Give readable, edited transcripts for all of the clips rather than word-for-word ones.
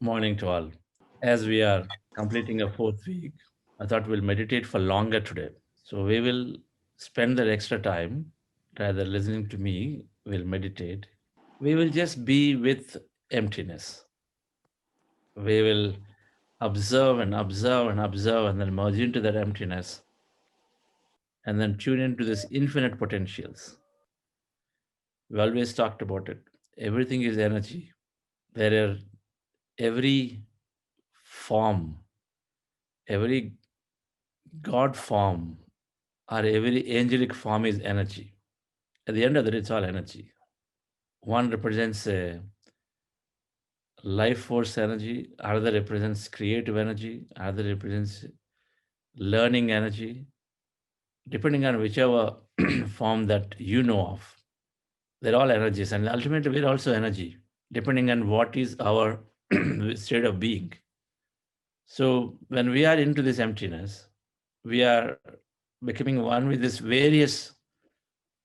Morning to all. As we are completing a fourth week, I thought we'll meditate for longer today. So we will spend that extra time rather listening to me, we'll meditate. We will just be with emptiness. We will observe and observe and observe and then merge into that emptiness and then tune into this infinite potentials. We always talked about it. Everything is energy. There are every form, every God form or every angelic form is energy. At the end of the day, it's all energy. One represents a life force energy, other represents creative energy, other represents learning energy, depending on whichever form that you know of. They're all energies, and ultimately, we're also energy, depending on what is our state of being. So, when we are into this emptiness, we are becoming one with these various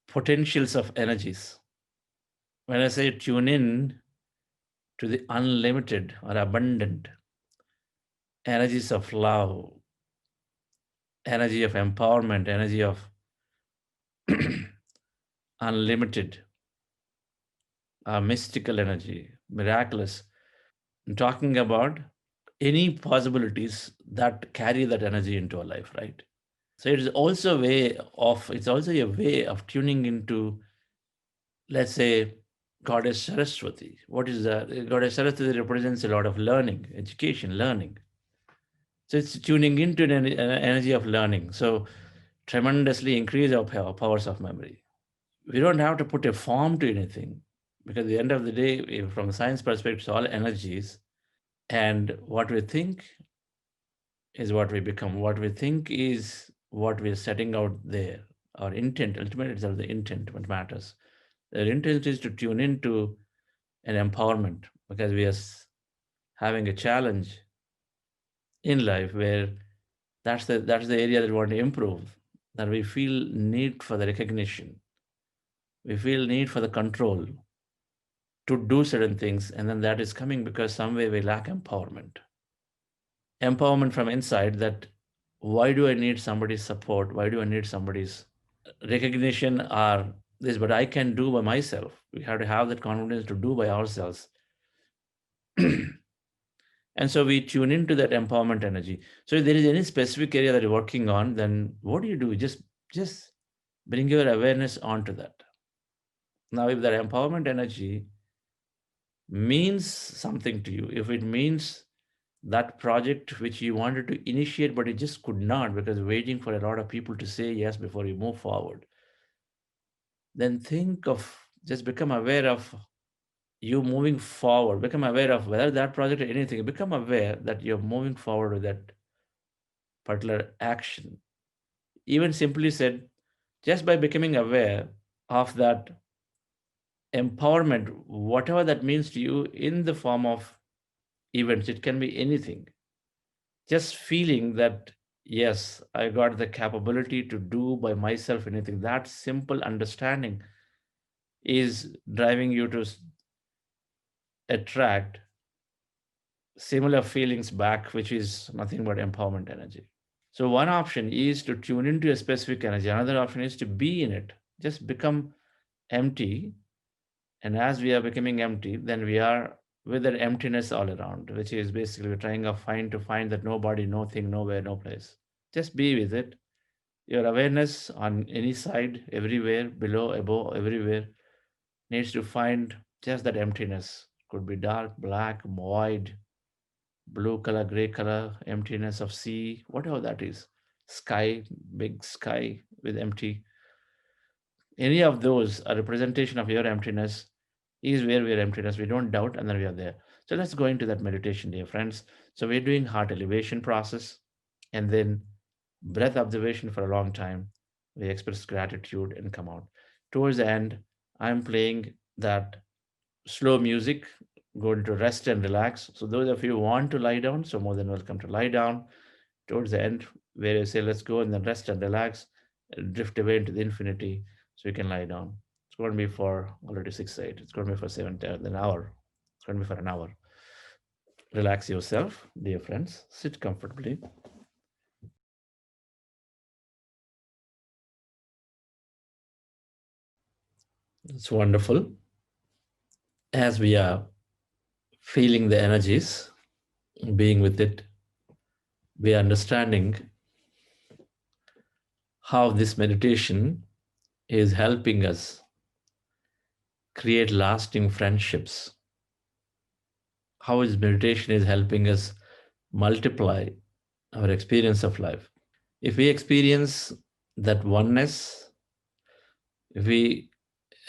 potentials of energies. When I say tune in to the unlimited or abundant energies of love, energy of empowerment, energy of unlimited, mystical energy, miraculous. I'm talking about any possibilities that carry that energy into our life, right? So it's also a way of tuning into, let's say, Goddess Saraswati. What is that? Goddess Saraswati represents a lot of learning, education, learning. So it's tuning into an energy of learning. So tremendously increase our powers of memory. We don't have to put a form to anything because at the end of the day, from a science perspective, it's all energies. And what we think is what we become. What we think is what we're setting out there. Our intent, ultimately, it's all the intent what matters. The intent is to tune into an empowerment because we are having a challenge in life where that's the area that we want to improve, that we feel need for the recognition, we feel need for the control to do certain things, and then that is coming because some way we lack empowerment from inside. That why do I need somebody's support, why do I need somebody's recognition or this, but I can do by myself. We have to have that confidence to do by ourselves. And so we tune into that empowerment energy. So if there is any specific area that you're working on, then what do you do? Just bring your awareness onto that. Now, if that empowerment energy means something to you, if it means that project which you wanted to initiate but it just could not because waiting for a lot of people to say yes before you move forward, then think of, just become aware of you moving forward, become aware of whether that project or anything, become aware that you're moving forward with that particular action. Even simply said, just by becoming aware of that empowerment, whatever that means to you in the form of events, it can be anything. Just feeling that, yes, I got the capability to do by myself anything. That simple understanding is driving you to attract similar feelings back, which is nothing but empowerment energy. So, one option is to tune into a specific energy, another option is to be in it. Just become empty. And as we are becoming empty, then we are with that emptiness all around, which is basically we're trying to find that nobody, no thing, nowhere, no place. Just be with it. Your awareness on any side, everywhere, below, above, everywhere, needs to find just that emptiness. Could be dark, black, void, blue color, gray color, emptiness of sea, whatever that is. Sky, big sky with empty. Any of those, a representation of your emptiness, is where we are emptiness. We don't doubt, and then we are there. So let's go into that meditation, dear friends. So we're doing heart elevation process, and then breath observation for a long time. We express gratitude and come out. Towards the end, I'm playing that slow music, going to rest and relax. So those of you who want to lie down, so more than welcome to lie down. Towards the end, where I say let's go and then rest and relax, drift away into the infinity, so you can lie down. It's going to be for already 6 8. It's going to be for 7 10, an hour. It's going to be for an hour. Relax yourself, dear friends. Sit comfortably. It's wonderful. As we are feeling the energies, being with it, we are understanding how this meditation is helping us create lasting friendships, how his meditation is helping us multiply our experience of life. If we experience that oneness, if we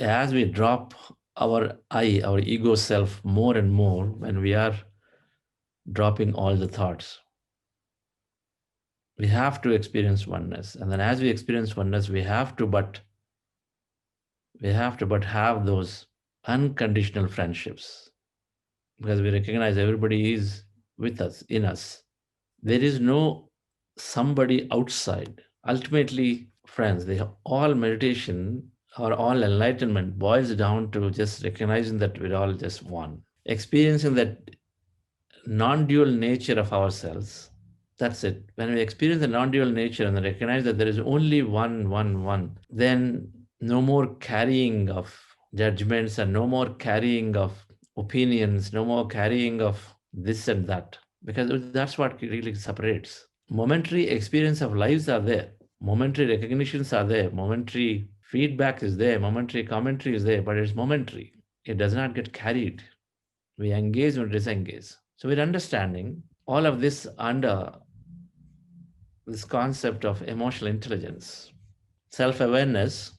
as we drop our I, our ego self more and more, when we are dropping all the thoughts, we have to experience oneness. And then as we experience oneness, we have to but have those unconditional friendships, because we recognize everybody is with us, in us. There is no somebody outside. Ultimately, friends, all meditation or all enlightenment boils down to just recognizing that we're all just one. Experiencing that non dual nature of ourselves. That's it. When we experience the non dual nature and recognize that there is only one, then no more carrying of judgments and no more carrying of opinions, no more carrying of this and that, because that's what really separates. Momentary experience of lives are there, momentary recognitions are there, momentary feedback is there, momentary commentary is there, but it's momentary. It does not get carried. We engage or disengage. So we're understanding all of this under this concept of emotional intelligence. Self-awareness,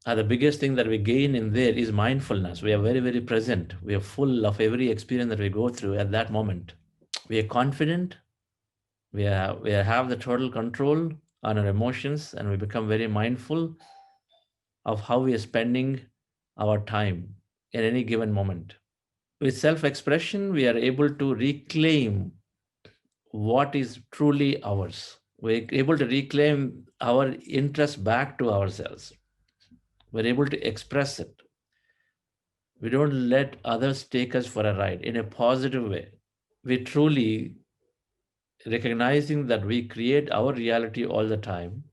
the biggest thing that we gain in there is mindfulness. We are very, very present. We are full of every experience that we go through at that moment. We are confident. We have the total control on our emotions, and we become very mindful of how we are spending our time at any given moment. With self expression, we are able to reclaim what is truly ours. We're able to reclaim our interest back to ourselves. We're able to express it. We don't let others take us for a ride in a positive way. We truly recognizing that we create our reality all the time.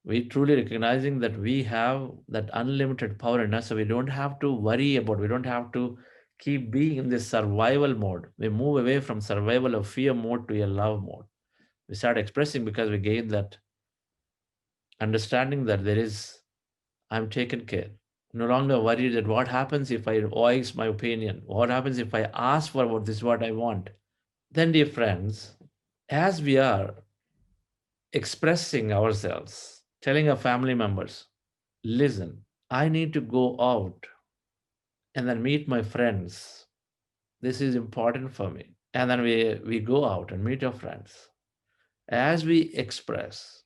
We truly recognizing that we have that unlimited power in us, so we don't have to worry about, we don't have to keep being in this survival mode. We move away from survival of fear mode to a love mode. We start expressing because we gain that understanding that there is, I'm taken care. No longer worried that what happens if I voice my opinion? What happens if I ask for what this is what I want? Then, dear friends, as we are expressing ourselves, telling our family members, listen, I need to go out and then meet my friends. This is important for me. And then we go out and meet our friends. As we express,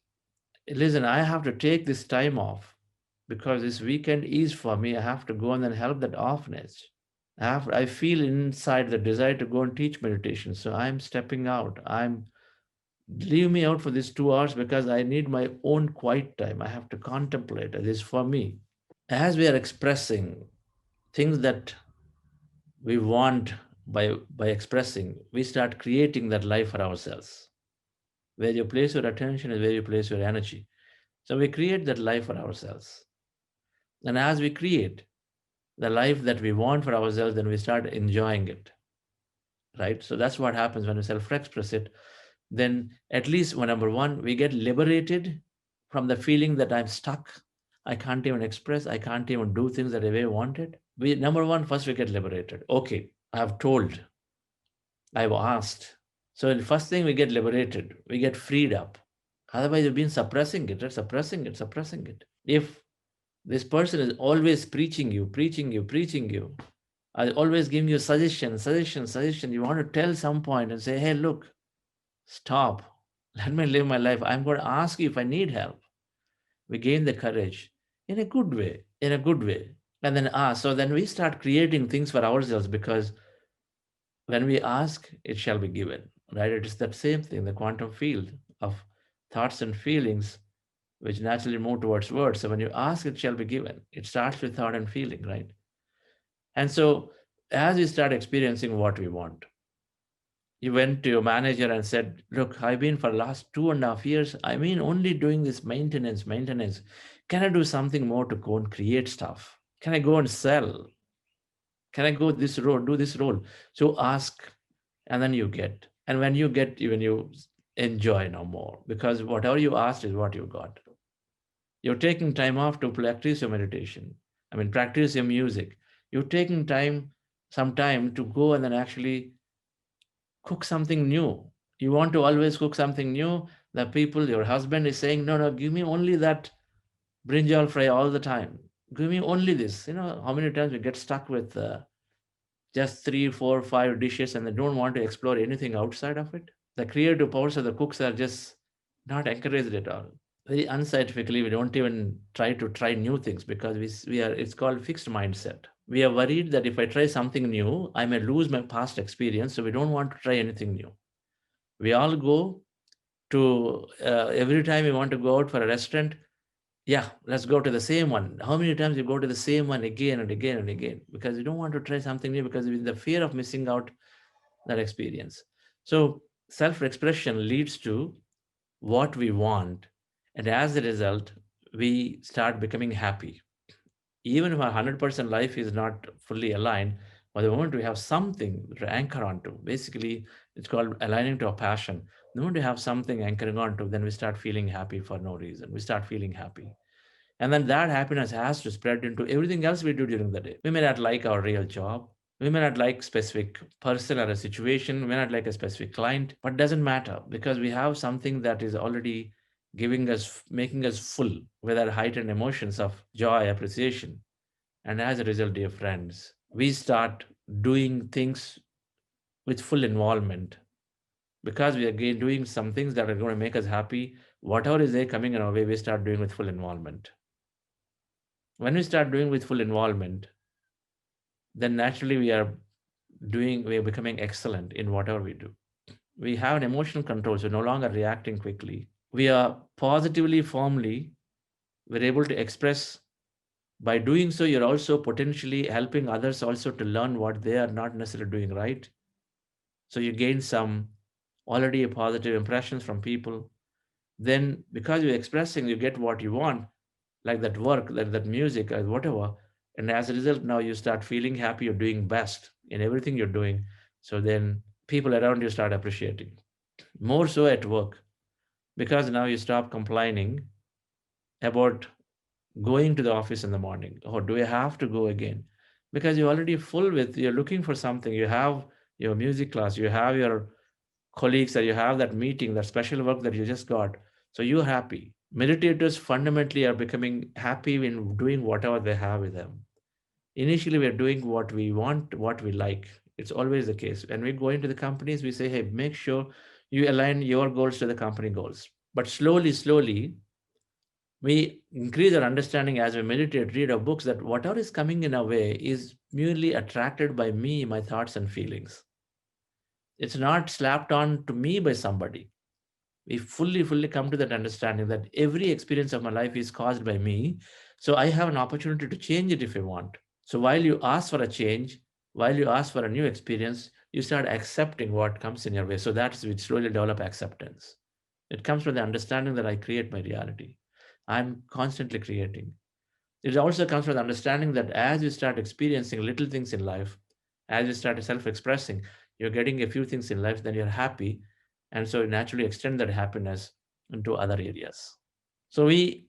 listen, I have to take this time off because this weekend is for me. I have to go and then help that orphanage. I feel inside the desire to go and teach meditation. So I'm stepping out. Leave me out for these 2 hours because I need my own quiet time. I have to contemplate. It is for me. As we are expressing things that we want by expressing, we start creating that life for ourselves. Where you place your attention is where you place your energy. So we create that life for ourselves. And as we create the life that we want for ourselves, then we start enjoying it. Right? So that's what happens when we self-express it. Then at least number one, we get liberated from the feeling that I'm stuck. I can't even express, I can't even do things that I way wanted. We number one, first we get liberated. Okay, I've told, I've asked. So the first thing we get liberated, we get freed up. Otherwise, you've been suppressing it, right? Suppressing it, suppressing it. If this person is always preaching you, preaching you, preaching you, I always giving you suggestion, suggestion, suggestion. You want to tell some point and say, hey, look, stop. Let me live my life. I'm going to ask you if I need help. We gain the courage in a good way, in a good way. And then ask. So then we start creating things for ourselves because when we ask, it shall be given, right? It is that same thing, the quantum field of thoughts and feelings, which naturally move towards words. So when you ask, it shall be given. It starts with thought and feeling, right? And so As we start experiencing what we want, you went to your manager and said, "Look, I've been for the last 2.5 years. I mean, only doing this maintenance, maintenance. Can I do something more to go and create stuff? Can I go and sell? Can I go this role, do this role?" So ask, and then you get. And when you get, even you enjoy no more because whatever you asked is what you got. You're taking time off to practice your meditation. I mean, practice your music. You're taking time, some time to go and then actually cook something new. You want to always cook something new. The people, your husband is saying, no, no, give me only that brinjal fry all the time. Give me only this. You know, how many times we get stuck with just three, four, five dishes and they don't want to explore anything outside of it? The creative powers of the cooks are just not encouraged at all. Very unscientifically, we don't even try new things because we are, it's called fixed mindset. We are worried that if I try something new, I may lose my past experience, so we don't want to try anything new. We all go to every time we want to go out for a restaurant, yeah, let's go to the same one. How many times you go to the same one again and again and again because you don't want to try something new because with the fear of missing out that experience. So self-expression leads to what we want, and as a result, we start becoming happy. Even if our 100% life is not fully aligned, but the moment we have something to anchor onto, basically, it's called aligning to a passion. The moment we have something anchoring onto, then we start feeling happy for no reason. We start feeling happy. And then that happiness has to spread into everything else we do during the day. We may not like our real job. We may not like specific person or a situation. We may not like a specific client, but doesn't matter because we have something that is already giving us, making us full with our heightened emotions of joy, appreciation. And as a result, dear friends, we start doing things with full involvement because we are again doing some things that are going to make us happy. Whatever is there coming in our way, we start doing with full involvement. When we start doing with full involvement, then naturally we are becoming excellent in whatever we do. We have an emotional control, so no longer reacting quickly. We are positively, firmly, we're able to express. By doing so, you're also potentially helping others also to learn what they are not necessarily doing right. So you gain some already a positive impressions from people. Then because you're expressing, you get what you want, like that work, that music, or whatever. And as a result, now you start feeling happy, you're doing best in everything you're doing. So then people around you start appreciating. More so at work, because now you stop complaining about going to the office in the morning. Or do I have to go again? Because you're already full with, you're looking for something. You have your music class, you have your colleagues, or you have that meeting, that special work that you just got. So you're happy. Meditators fundamentally are becoming happy in doing whatever they have with them. Initially, we're doing what we want, what we like. It's always the case. When we go into the companies, we say, hey, make sure you align your goals to the company goals. But slowly, slowly, we increase our understanding as we meditate, read our books, that whatever is coming in our way is merely attracted by me, my thoughts and feelings. It's not slapped on to me by somebody. We fully come to that understanding that every experience of my life is caused by me. So I have an opportunity to change it if I want. So while you ask for a change, while you ask for a new experience, you start accepting what comes in your way. So that's we slowly develop acceptance. It comes from the understanding that I create my reality. I'm constantly creating. It also comes from the understanding that as you start experiencing little things in life, as you start self-expressing, you're getting a few things in life, then you're happy. And so you naturally extend that happiness into other areas. So we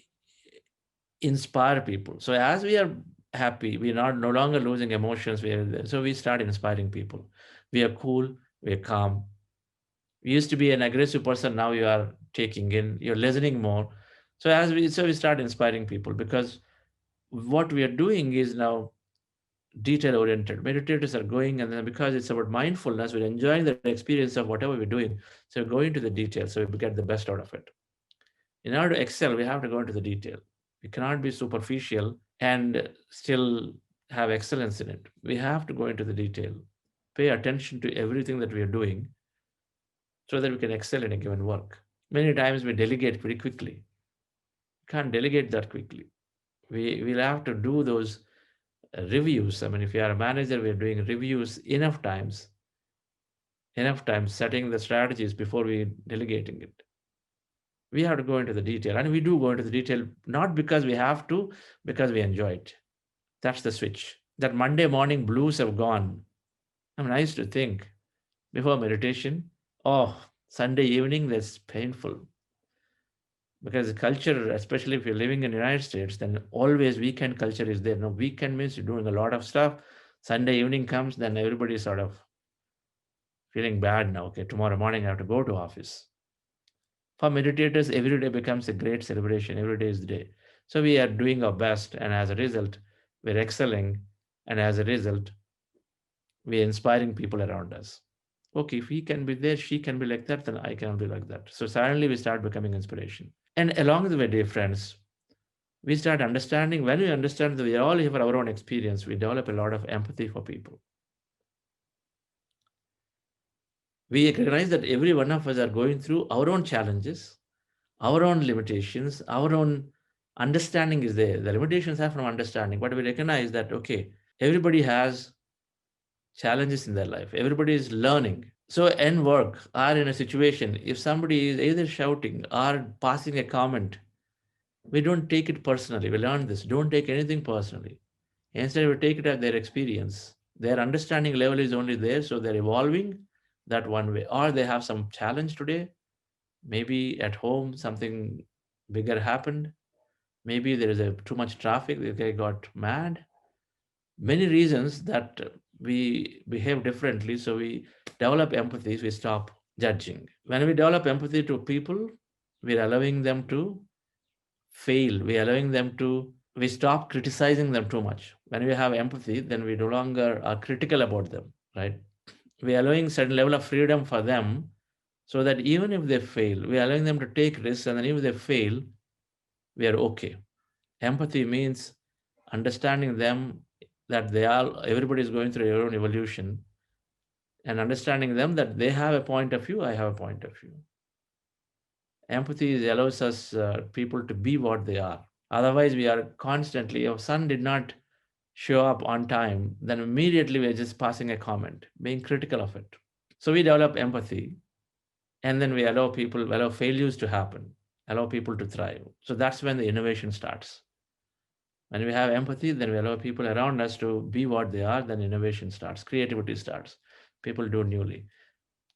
inspire people. So as we are happy, we're not no longer losing emotions. So we start inspiring people. We are cool, we are calm. We used to be an aggressive person, now you are taking in, you're listening more. So we start inspiring people because what we are doing is now detail oriented. Meditators are going, and then because it's about mindfulness, we're enjoying the experience of whatever we're doing. So we're going to the detail, so we get the best out of it. In order to excel, we have to go into the detail. We cannot be superficial and still have excellence in it. We have to go into the detail, pay attention to everything that we are doing so that we can excel in a given work. Many times we delegate very quickly. We can't delegate that quickly. We'll have to do those reviews. I mean, if you are a manager, we're doing reviews enough times setting the strategies before we delegating it. We have to go into the detail, and we do go into the detail not because we have to, because we enjoy it. That's the switch. That Monday morning blues have gone. I mean, I used to think before meditation, oh, Sunday evening, that's painful. Because the culture, especially if you're living in the United States, then always weekend culture is there. No, weekend means you're doing a lot of stuff. Sunday evening comes, then everybody's sort of feeling bad now. Okay, tomorrow morning I have to go to office. For meditators, every day becomes a great celebration. Every day is the day. So we are doing our best, and as a result, we're excelling, and as a result, we're inspiring people around us. Okay, if he can be there, she can be like that, then I can be like that. So suddenly we start becoming inspiration. And along the way, dear friends, we start understanding. When we understand that we are all here for our own experience, we develop a lot of empathy for people. We recognize that every one of us are going through our own challenges, our own limitations, our own understanding is there. The limitations are from understanding, but we recognize that, okay, everybody has challenges in their life, everybody is learning. So, in work or in a situation, if somebody is either shouting or passing a comment, we don't take it personally. We learn this. Don't take anything personally. Instead, we take it as their experience. Their understanding level is only there, so they're evolving that one way. Or they have some challenge today. Maybe at home something bigger happened. Maybe there is a too much traffic. The guy got mad. Many reasons that we behave differently. So we develop empathy. We stop judging. When we develop empathy to people, we're allowing them to fail. We're allowing them to. We stop criticizing them too much. When we have empathy, then we no longer are critical about them, right? We're allowing certain level of freedom for them, so that even if they fail, we're allowing them to take risks, and then if they fail, we are okay. Empathy means understanding them, that they are everybody is going through their own evolution, and understanding them that they have a point of view, I have a point of view. Empathy allows us people to be what they are. Otherwise, we are constantly, if son did not show up on time, then immediately we're just passing a comment, being critical of it. So we develop empathy, and then we allow failures to happen, allow people to thrive. So that's when the innovation starts. When we have empathy, then we allow people around us to be what they are, then innovation starts, creativity starts. People do newly.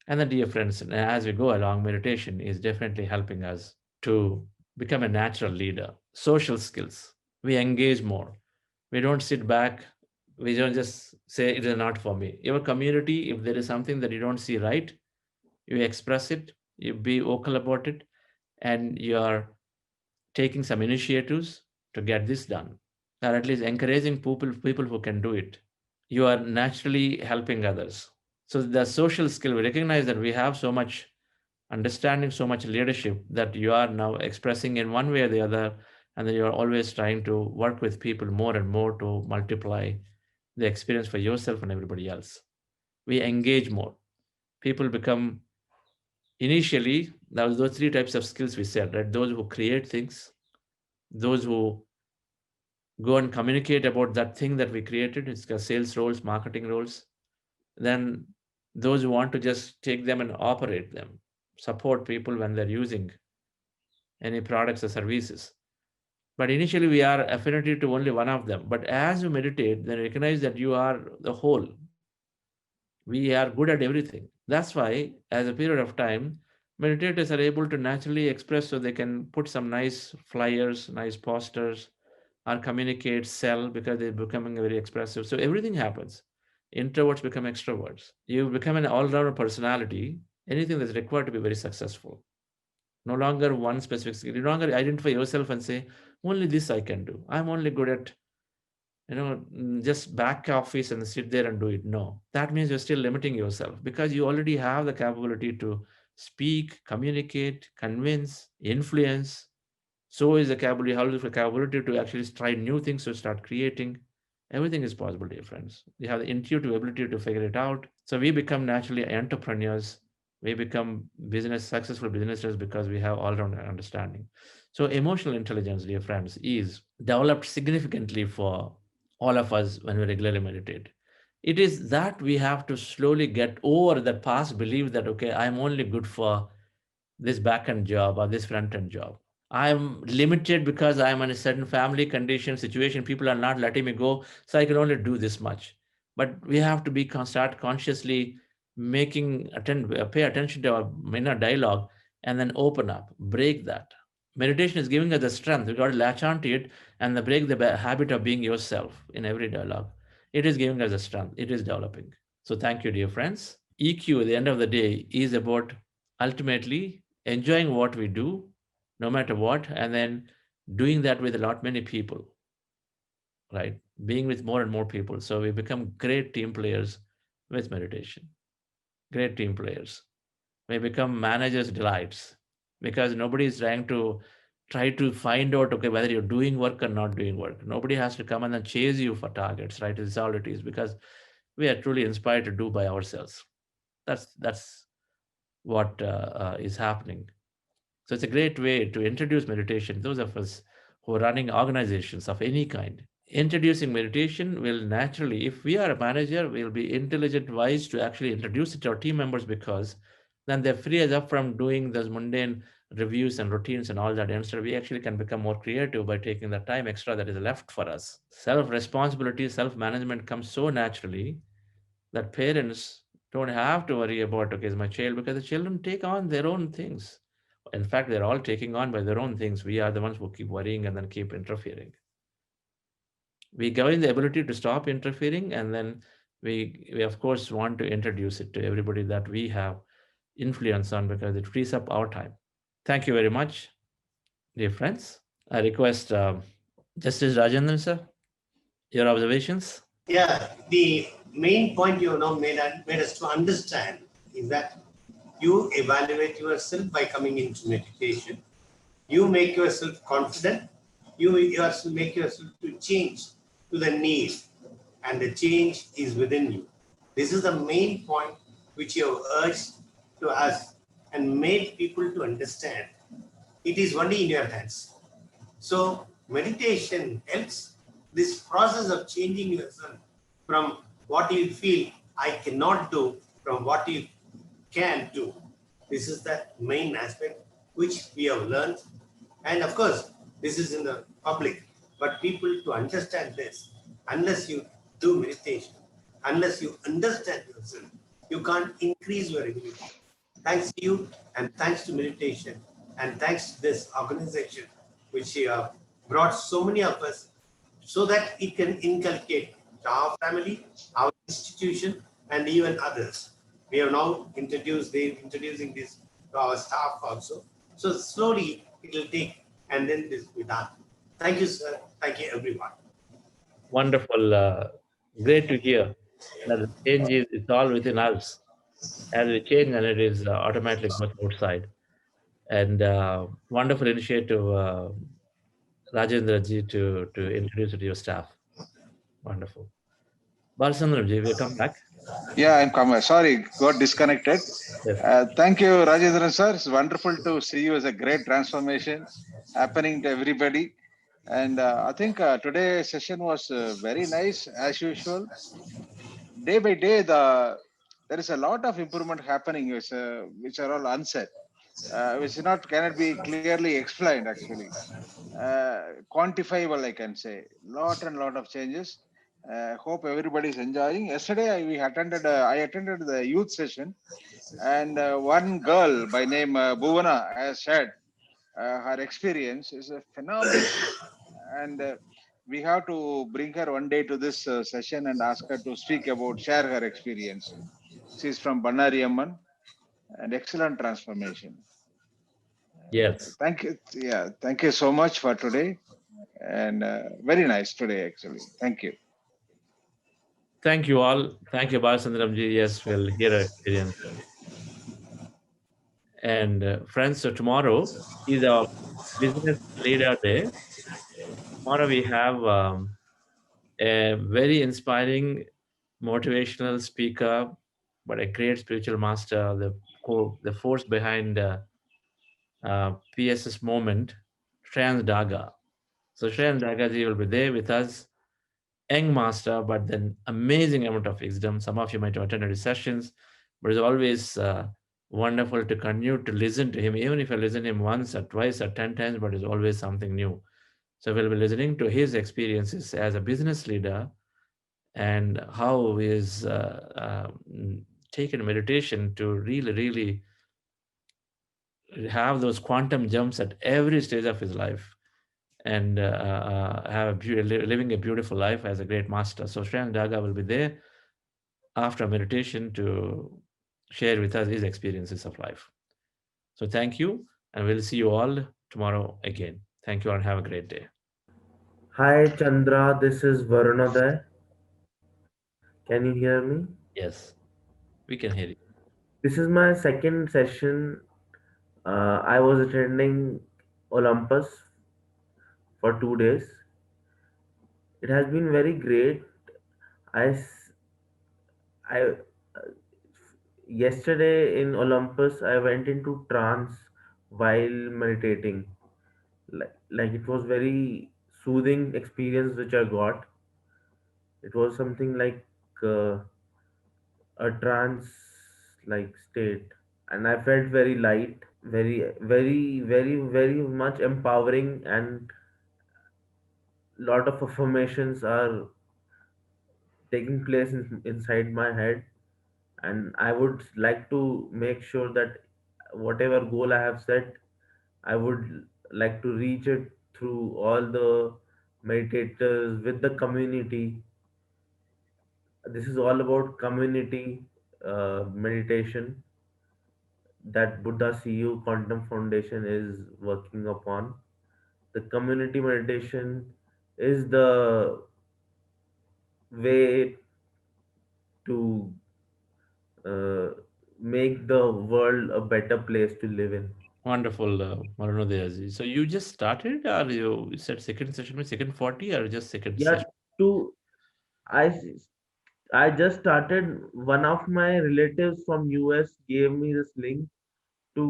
And then, dear friends, as we go along, meditation is definitely helping us to become a natural leader. Social skills. We engage more. We don't sit back. We don't just say it is not for me. Your community, if there is something that you don't see right, you express it, you be vocal about it, and you are taking some initiatives to get this done, or at least encouraging people who can do it. You are naturally helping others. So the social skill, we recognize that we have so much understanding, so much leadership, that you are now expressing in one way or the other, and then you are always trying to work with people more and more to multiply the experience for yourself and everybody else. We engage more. People become, initially, that was those three types of skills we said, right? Those who create things, those who go and communicate about that thing that we created, it's got sales roles, marketing roles. Then those who want to just take them and operate them, support people when they're using any products or services. But initially, we are affinity to only one of them. But as you meditate, then recognize that you are the whole. We are good at everything. That's why, as a period of time, meditators are able to naturally express, so they can put some nice flyers, nice posters, or communicate, sell, because they're becoming very expressive. So everything happens. Introverts become extroverts. You become an all rounder personality, anything that's required to be very successful. No longer one specific skill. You no longer identify yourself and say, only this I can do. I'm only good at, just back office and sit there and do it. No, that means you're still limiting yourself, because you already have the capability to speak, communicate, convince, influence. So is the capability, how is the capability to actually try new things, to start creating. Everything is possible, dear friends. You have the intuitive ability to figure it out. So we become naturally entrepreneurs. We become successful businesses, because we have all-round understanding. So emotional intelligence, dear friends, is developed significantly for all of us, when we regularly meditate. It is that we have to slowly get over that past belief that, okay, I'm only good for this back end job or this front end job. I'm limited because I'm in a certain family condition situation. People are not letting me go, so I can only do this much. But we have to be start consciously pay attention to our inner dialogue, and then open up, break that. Meditation is giving us the strength. We got to latch onto it and then break the habit of being yourself in every dialogue. It is giving us the strength. It is developing. So thank you, dear friends. EQ at the end of the day is about ultimately enjoying what we do, no matter what, and then doing that with a lot many people, right? Being with more and more people. So we become great team players with meditation, great team players. We become managers' delights because nobody is trying to find out, okay, whether you're doing work or not doing work. Nobody has to come and then chase you for targets, right? It's all it is because we are truly inspired to do by ourselves. That's what is happening. So it's a great way to introduce meditation. Those of us who are running organizations of any kind, introducing meditation will naturally, if we are a manager, we'll be intelligent, wise to actually introduce it to our team members because then they're free us up from doing those mundane reviews and routines and all that. Instead, we actually can become more creative by taking the time extra that is left for us. Self responsibility, self management comes so naturally that parents don't have to worry about, okay, is my child, because the children take on their own things. In fact, they're all taking on by their own things. We are the ones who keep worrying and then keep interfering. We gain the ability to stop interfering, and then we of course want to introduce it to everybody that we have influence on because it frees up our time. Thank you very much, dear friends. I request Justice Rajendran sir, your observations. Yeah, the main point you have now made us to understand is that you evaluate yourself by coming into meditation. You make yourself confident. You yourself make yourself to change to the need, and the change is within you. This is the main point which you have urged to us and made people to understand. It is only in your hands. So meditation helps this process of changing yourself from what you feel I cannot do from what you can do. This is the main aspect which we have learned. And of course, this is in the public. But people to understand this, unless you do meditation, unless you understand yourself, you can't increase your ability. Thanks to you and thanks to meditation and thanks to this organization which brought so many of us so that it can inculcate to our family, our institution, and even others. We have now introducing this to our staff also. So slowly it will take and then this will be done. Thank you, sir. Thank you, everyone. Wonderful. Great to hear that the change is it's all within us. As we change, and it is automatically goes outside. And wonderful initiative, Rajendra ji, to introduce it to your staff. Wonderful. Balsandram ji, will come back? Yeah, I'm coming. Sorry, got disconnected. Yes. Thank you, Rajendran sir. It's wonderful to see you as a great transformation happening to everybody. And I think today's session was very nice as usual. Day by day, there is a lot of improvement happening, which are all unsaid, which not cannot be clearly explained actually. Quantifiable, I can say. Lot and lot of changes. Hope everybody is enjoying. Yesterday, I attended the youth session, and one girl by name Bhuvana has shared her experience is phenomenal, and we have to bring her one day to this session and ask her to share her experience. She's from Bannari Amman, and excellent transformation. Yes. Thank you. Yeah, thank you so much for today, and very nice today actually. Thank you. Thank you all. Thank you, Balsandram ji. Yes, we'll hear our experience. And friends, so tomorrow is our business leader day. Tomorrow we have a very inspiring, motivational speaker, but a great spiritual master, the force behind PSS movement, Shreyans Daga. So Shreyans Daga ji will be there with us young master, but then amazing amount of wisdom. Some of you might have attended his sessions, but it's always wonderful to continue to listen to him, even if you listen to him once or twice or 10 times, but it's always something new. So we'll be listening to his experiences as a business leader and how he's taken meditation to really, really have those quantum jumps at every stage of his life and have living a beautiful life as a great master. So Shreyang Daga will be there after meditation to share with us his experiences of life. So thank you, and we'll see you all tomorrow again. Thank you and have a great day. Hi Chandra, this is Varunodai. Can you hear me? Yes, we can hear you. This is my second session. I was attending Olympus for 2 days. It has been very great. I, s- I Yesterday in Olympus, I went into trance while meditating. Like it was very soothing experience which I got. It was something like uh, a trance like state, and I felt very light, very much empowering, and lot of affirmations are taking place inside my head. And I would like to make sure that whatever goal I have set, I would like to reach it through all the meditators with the community. This is all about community meditation that Buddha CU Quantum Foundation is working upon. The community meditation is the way to uh, make the world a better place to live in. Wonderful, Marunodayaji. So you just started, or you said second session, second 40, or just second Yeah, session? to I s- I just started. One of my relatives from US gave me this link to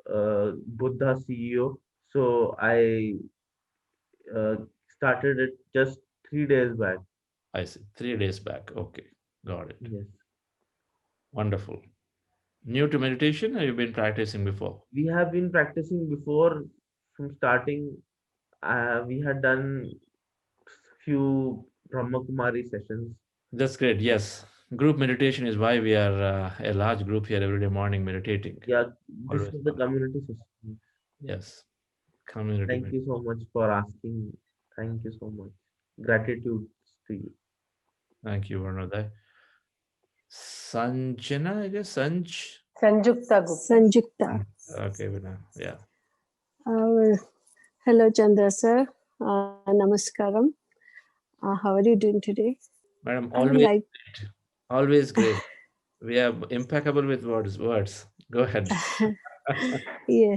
Buddha CEO. So I uh, started it just 3 days back. I see. 3 days back. Okay, got it. Yes, Wonderful. New to meditation, or you've been practicing before? we have been practicing before from starting. We had done few Brahma Kumari sessions. That's great. Yes. Group meditation is why we are a large group here every day morning meditating. Yeah, this Always is the fun. community session. Yes. Community. Thank you so much for asking. Thank you so much. Gratitude to you. Thank you, Varnoday. Sanjana, I guess. Sanjukta Gupta. Sanjukta. Okay, Vina. Yeah. Uh, Hello, Chandra sir. Namaskaram. How are you doing today? Madam, I would always like, great. Always great. We are impeccable with words. Words. Go ahead. yeah,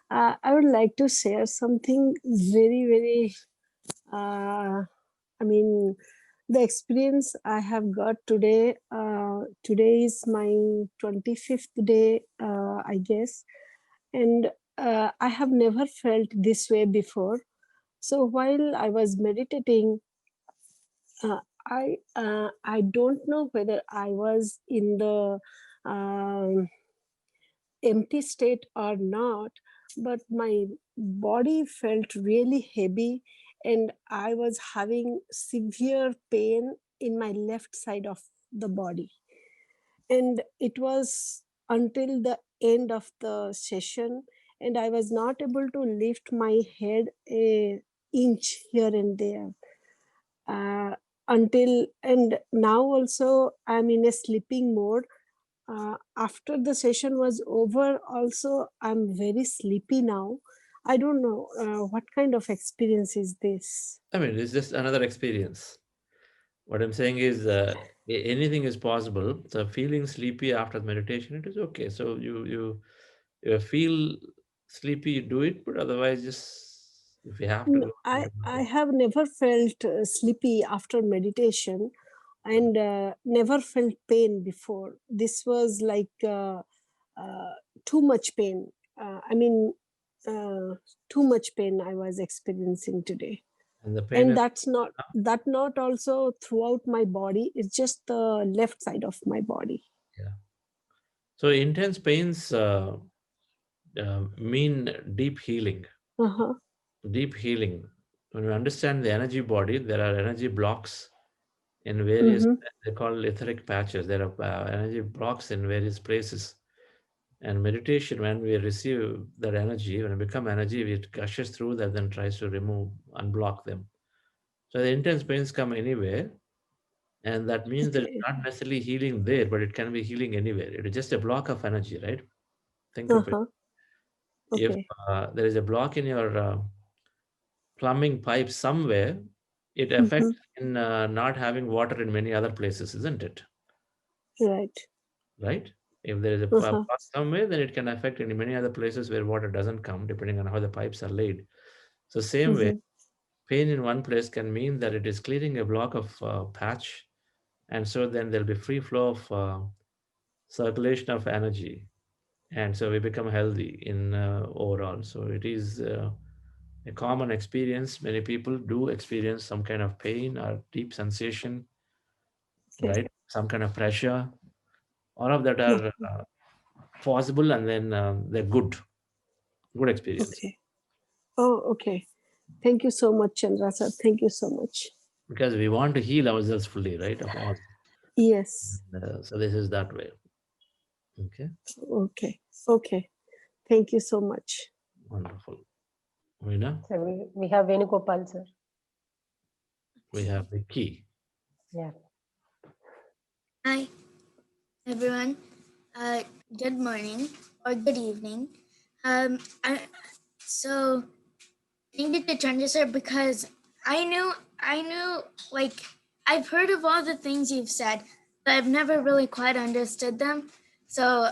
I would like to share something very, I mean, the experience I have got today. Today is my 25th day, I guess, and I have never felt this way before. So while I was meditating, uh, I don't know whether I was in the um empty state or not, but my body felt really heavy, and I was having severe pain in my left side of the body. And it was until the end of the session, and I was not able to lift my head a inch here and there, uh, until, and now also I'm in a sleeping mode. After the session was over also I'm very sleepy now. I don't know what kind of experience is this. I mean, it's just another experience. What I'm saying is, anything is possible. So feeling sleepy after meditation, it is okay. So you feel sleepy, you do it, but otherwise, just if you have to No, go, you have to I go. have never felt sleepy after meditation, and never felt pain before. This was like uh, too much pain. I mean, uh, too much pain I was experiencing today. And the pain And is, that not also throughout my body. It's just the left side of my body. yeah. So intense pains mean deep healing. Uh-huh. Deep healing. When we understand the energy body, there are energy blocks in various, Mm-hmm. they call etheric patches. There are energy blocks in various places. And meditation, when we receive that energy, when we become energy, it gushes through that, then tries to remove, unblock them. So the intense pains come anywhere, and that means that it's Okay. not necessarily healing there, but it can be healing anywhere. It is just a block of energy, right? Think of it. Uh-huh. If Okay. there is a block in your plumbing pipe somewhere, it Mm-hmm. affects in not having water in many other places, isn't it? Right. Right? If there is a Uh-huh. block somewhere, then it can affect in many other places where water doesn't come, depending on how the pipes are laid. So same way, Mm-hmm. pain in one place can mean that it is clearing a block of patch, and so then there'll be free flow of circulation of energy, and so we become healthy in overall. So it is a common experience. Many people do experience some kind of pain or deep sensation, Okay. right? Some kind of pressure. All of that No. are possible, and then they're good experience, Okay. Oh, okay. Thank you so much, Chandra sir. Thank you so much. because we want to heal ourselves fully, right? Of all. Yes. So this is that way. Okay, Okay. Okay. Thank you so much. wonderful. Veena, So we have Venugopal, sir. we have the key. Yeah. Hi, everyone. Uh, Good morning or good evening. So thank you to Chandra sir because I knew, like, I've heard of all the things you've said, but I've never really quite understood them. So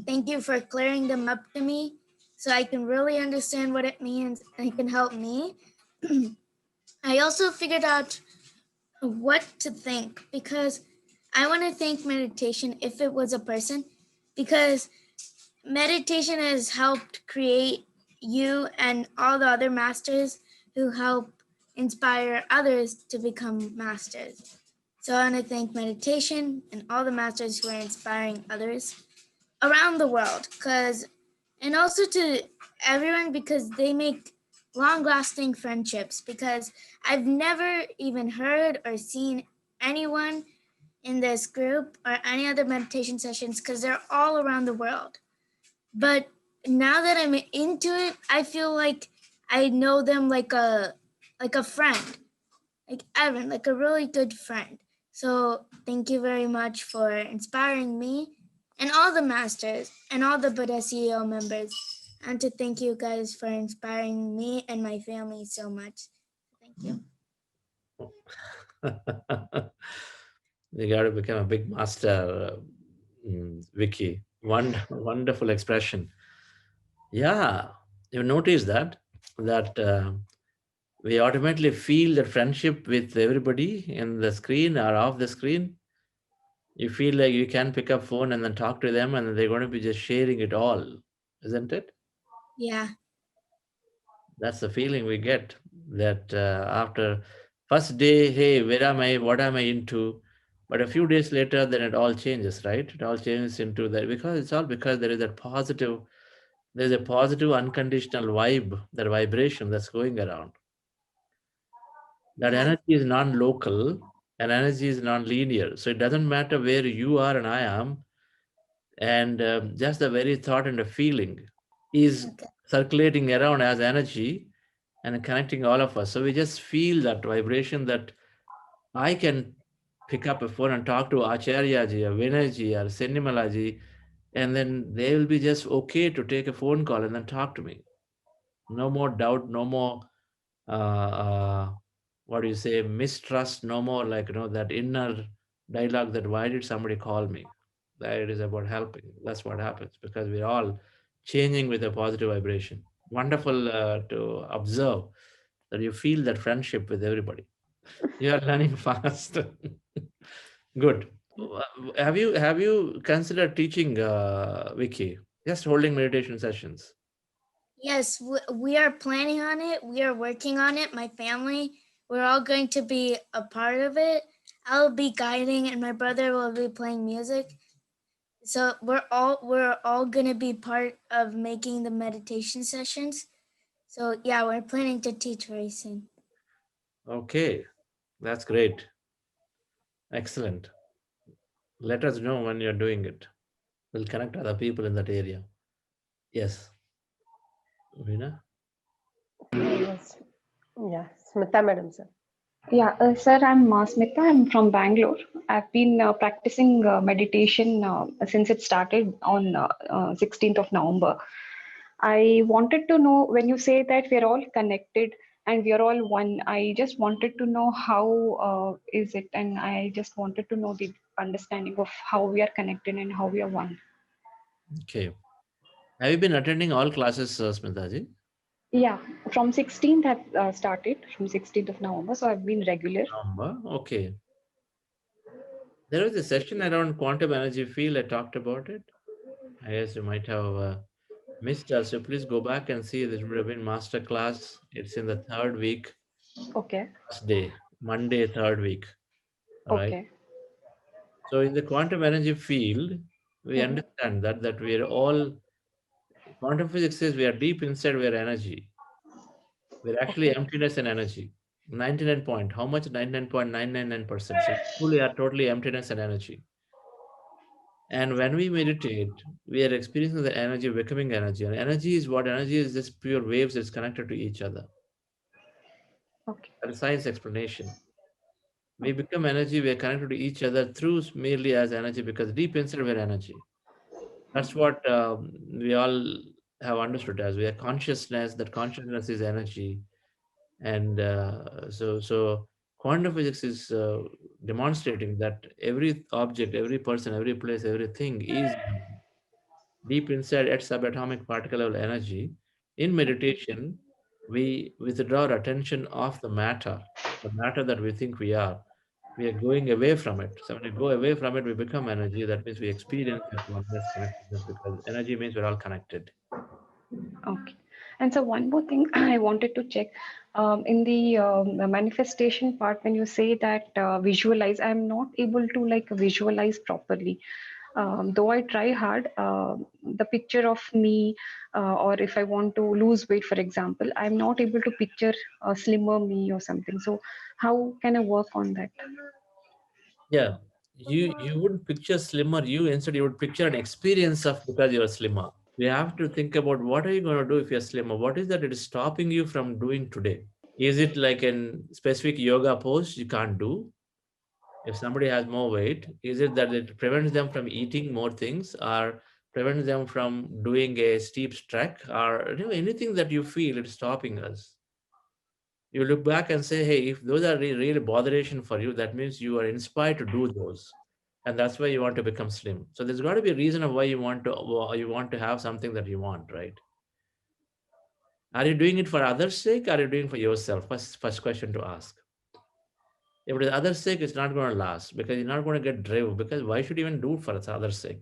thank you for clearing them up to me, so I can really understand what it means and it can help me. I also figured out what to think because I want to think meditation if it was a person, because meditation has helped create you and all the other masters who help inspire others to become masters. So I want to thank meditation and all the masters who are inspiring others around the world, because and also to everyone because they make long lasting friendships, because I've never even heard or seen anyone in this group or any other meditation sessions because they're all around the world. But now that I'm into it, I feel like I know them like a friend, like Evan, like a really good friend. So thank you very much for inspiring me and all the masters and all the Buddha CEO members. And to thank you guys for inspiring me and my family so much. Thank you. You got to become a big master, Vicky. One wonderful expression. Yeah, you notice that we automatically feel the friendship with everybody in the screen or off the screen. You feel like you can pick up phone and then talk to them, and they're going to be just sharing it all, isn't it? Yeah. That's the feeling we get. That after first day, hey, where am I? What am I into? But a few days later, then it all changes, right? It all changes into that because it's all because there is that positive. There's a positive, unconditional vibe, that vibration that's going around. That Yeah. energy is non-local and energy is non-linear. So it doesn't matter where you are and I am, and just the very thought and the feeling is Okay. circulating around as energy and connecting all of us. So we just feel that vibration that I can pick up a phone and talk to Acharya ji or Vinay ji or Sennimala ji, and then they will be just okay to take a phone call and then talk to me. No more doubt, no more what do you say, mistrust, no more, like, that inner dialogue that why did somebody call me. That it is about helping. That's what happens because we're all changing with a positive vibration. Wonderful to observe that you feel that friendship with everybody. You are learning fast. Good. Have you considered teaching, Vicky, just holding meditation sessions? Yes, we are planning on it. We are working on it. My family, we're all going to be a part of it. I'll be guiding, and my brother will be playing music. So we're all gonna be part of making the meditation sessions. So yeah, we're planning to teach very soon. Okay, that's great. Excellent. Let us know when you're doing it. We'll connect other people in that area. Yes, Veena? Yes. Yeah, Smita madam, sir. Yeah, sir, I'm Smita. I'm from Bangalore. I've been practicing meditation since it started on 16th of November. I wanted to know when you say that we're all connected and we're all one. I just wanted to know how is it, and I just wanted to know the understanding of how we are connected and how we are one. Okay. Have you been attending all classes, Smitaji? Yeah, from 16th I've started from 16th of November, so I've been regular. Number? Okay. There was a session around quantum energy field. I talked about it. I guess you might have missed us. So please go back and see. This would have been master class. It's in the third week, Okay, last day, Monday, third week. All right. okay. So in the quantum energy field, we Mhm. understand that we are all quantum physics says we are deep inside we are energy. We're actually Okay. emptiness and energy. 99 point. How much? 99.999%. So we truly are totally emptiness and energy. And when we meditate, we are experiencing the energy becoming energy. And energy is what? Energy is just pure waves that's connected to each other. Okay. That's a science explanation. We become energy, we are connected to each other through merely as energy because deep inside we're energy. That's what we all have understood as we are consciousness, that consciousness is energy. And so quantum physics is demonstrating that every object, every person, every place, everything is deep inside at subatomic particle level energy. In meditation, we withdraw our attention off the matter that we think we are. We are going away from it. So when we go away from it, we become energy. That means we experience that oneness connectedness because energy means we're all connected. Okay. And so one more thing I wanted to check in the manifestation part, when you say that visualize, I'm not able to like visualize properly. Though I try hard, the picture of me, or if I want to lose weight, for example, I'm not able to picture a slimmer me or something. So how can I work on that? Yeah. You wouldn't picture slimmer you, instead you would picture an experience of because you're slimmer. We have to think about what are you going to do if you're slimmer? What is that it is stopping you from doing today? Is it like a specific yoga pose you can't do? If somebody has more weight, is it that it prevents them from eating more things or prevents them from doing a steep trek or anything that you feel is stopping us? You look back and say, hey, if those are really botheration for you, that means you are inspired to do those. And that's why you want to become slim. So there's got to be a reason of why you want to have something that you want, right? Are you doing it for others' sake? Or are you doing it for yourself? First question to ask. If it is others' sake, it's not going to last because you're not going to get driven. Because why should you even do it for others' sake?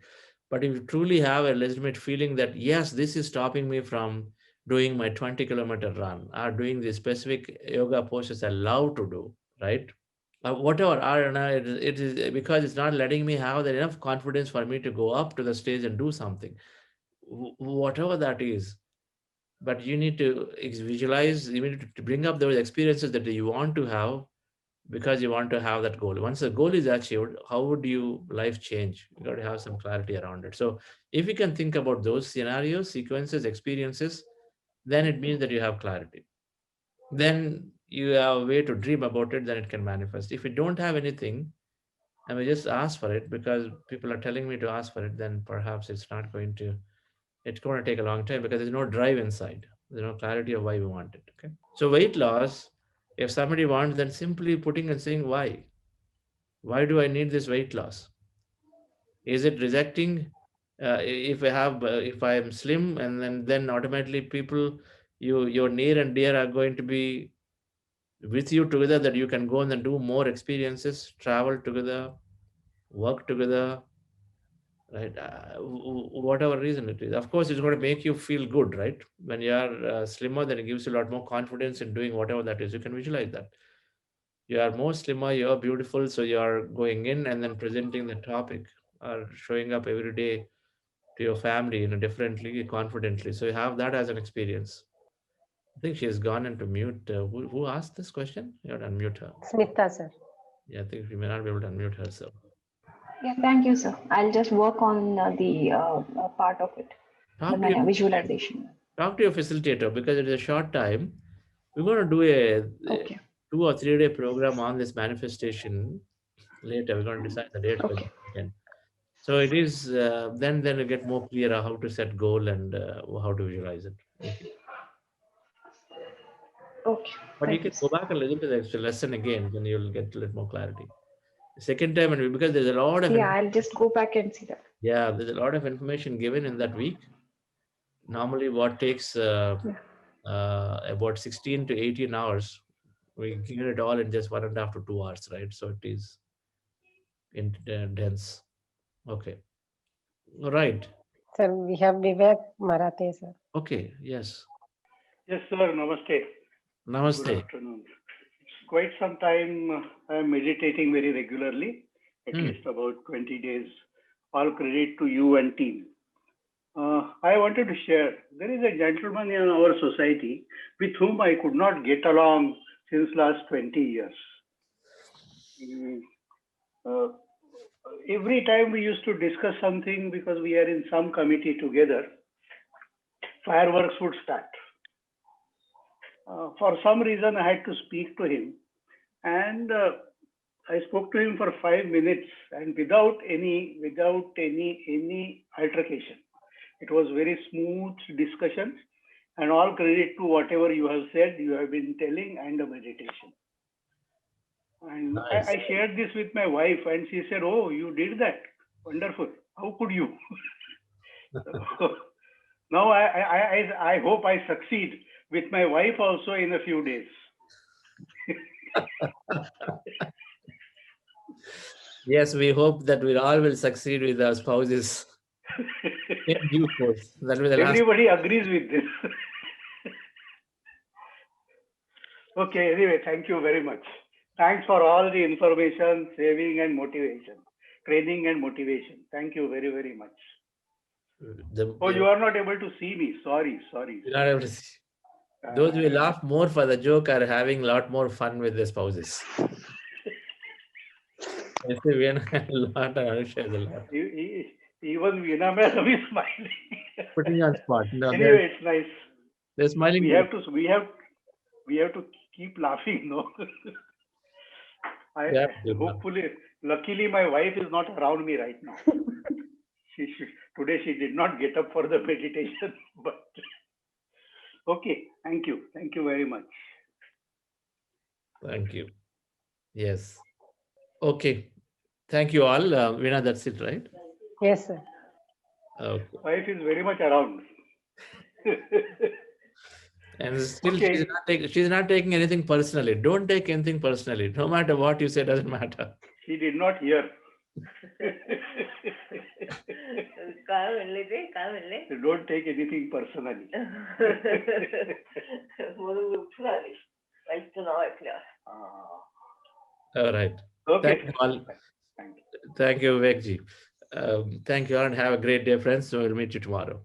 But if you truly have a legitimate feeling that yes, this is stopping me from doing my 20-kilometer run or doing the specific yoga poses I love to do, right? Whatever, I don't know, it is because it's not letting me have that enough confidence for me to go up to the stage and do something, whatever that is. But you need to visualize, you need to bring up those experiences that you want to have because you want to have that goal. Once the goal is achieved, how would you life change? You got to have some clarity around it. So if you can think about those scenarios, sequences, experiences, then it means that you have clarity. Then you have a way to dream about it, then it can manifest. If you don't have anything and we just ask for it because people are telling me to ask for it, then perhaps it's going to take a long time because there's no drive inside. There's no clarity of why we want it. Okay. So weight loss, if somebody wants, then simply putting and saying why. Why do I need this weight loss? Is it rejecting? If I have, if I am slim, and then automatically people, your near and dear are going to be with you together, that you can go and then do more experiences, travel together, work together, right? Whatever reason it is. Of course, it's going to make you feel good, right? When you are slimmer, then it gives you a lot more confidence in doing whatever that is. You can visualize that. You are more slimmer, you are beautiful, so you are going in and then presenting the topic or showing up every day to your family differently, confidently. So you have that as an experience. I think she has gone into mute. Who asked this question? You have to unmute her. Smita, sir. Yeah, I think she may not be able to unmute herself. Yeah, thank you, sir. I'll just work on the part of it, the Talk to your visualization. talk to your facilitator because it is a short time. We're going to do a Okay, 2 or 3 day program on this manifestation later. We're going to decide the date for this okay, weekend. So it is then you get more clear how to set goal and how to visualize it. Okay. okay. But you Thank can you, go sir. back and listen to the extra lesson again, then you'll get a little more clarity. The second time, and because there's a lot of Yeah, I'll just go back and see that. yeah, there's a lot of information given in that week. Normally, what takes Yeah. about 16 to 18 hours, we give it all in just 1.5 to 2 hours, right? So it is dense. Okay. All right. Sir, we have Vivek Marathe, sir. Okay. Yes. Yes, sir. Namaste. Good Namaste. afternoon. It's quite some time I am meditating very regularly, at Hmm. least about 20 days. All credit to you and team. I wanted to share. There is a gentleman in our society with whom I could not get along since last 20 years. Mm, uh, every time we used to discuss something because we are in some committee together, fireworks would start. For some reason, I had to speak to him, and I spoke to him for 5 minutes, and without any altercation. It was very smooth discussion, and all credit to whatever you have said, you have been telling, and the meditation. And Nice. I shared this with my wife, and she said, "Oh, you did that? Wonderful. How could you?" Now I hope I succeed with my wife also in a few days. Yes, we hope that we all will succeed with our spouses in due course. That will be the last. Everybody agrees with this. Okay, anyway, thank you very much. Thanks for all the information, saving and motivation, training and motivation. Thank you very, very much. Oh, you are not able to see me. Sorry. You're not able to see. Those who laugh more for the joke are having a lot more fun with their spouses. I say we are a lot and Anusha is a lot. Even Veena madam is smiling. Putting on spot. No, Anyway, it's nice. they're smiling. We have to keep laughing, no? Yeah, Hopefully, luckily, my wife is not around me right now. Today she did not get up for the meditation, but okay. Thank you very much. Thank you. Yes. Okay. Thank you all. Veena, that's it, right? Yes, sir. Okay. Wife is very much around. And still, Okay. she's not taking anything personally. Don't take anything personally. No matter what you say, doesn't matter. She did not hear. Don't take anything personally. All right. Okay. Thank you all. Thank you, Vivekji. Thank you all and have a great day, friends. So we'll meet you tomorrow.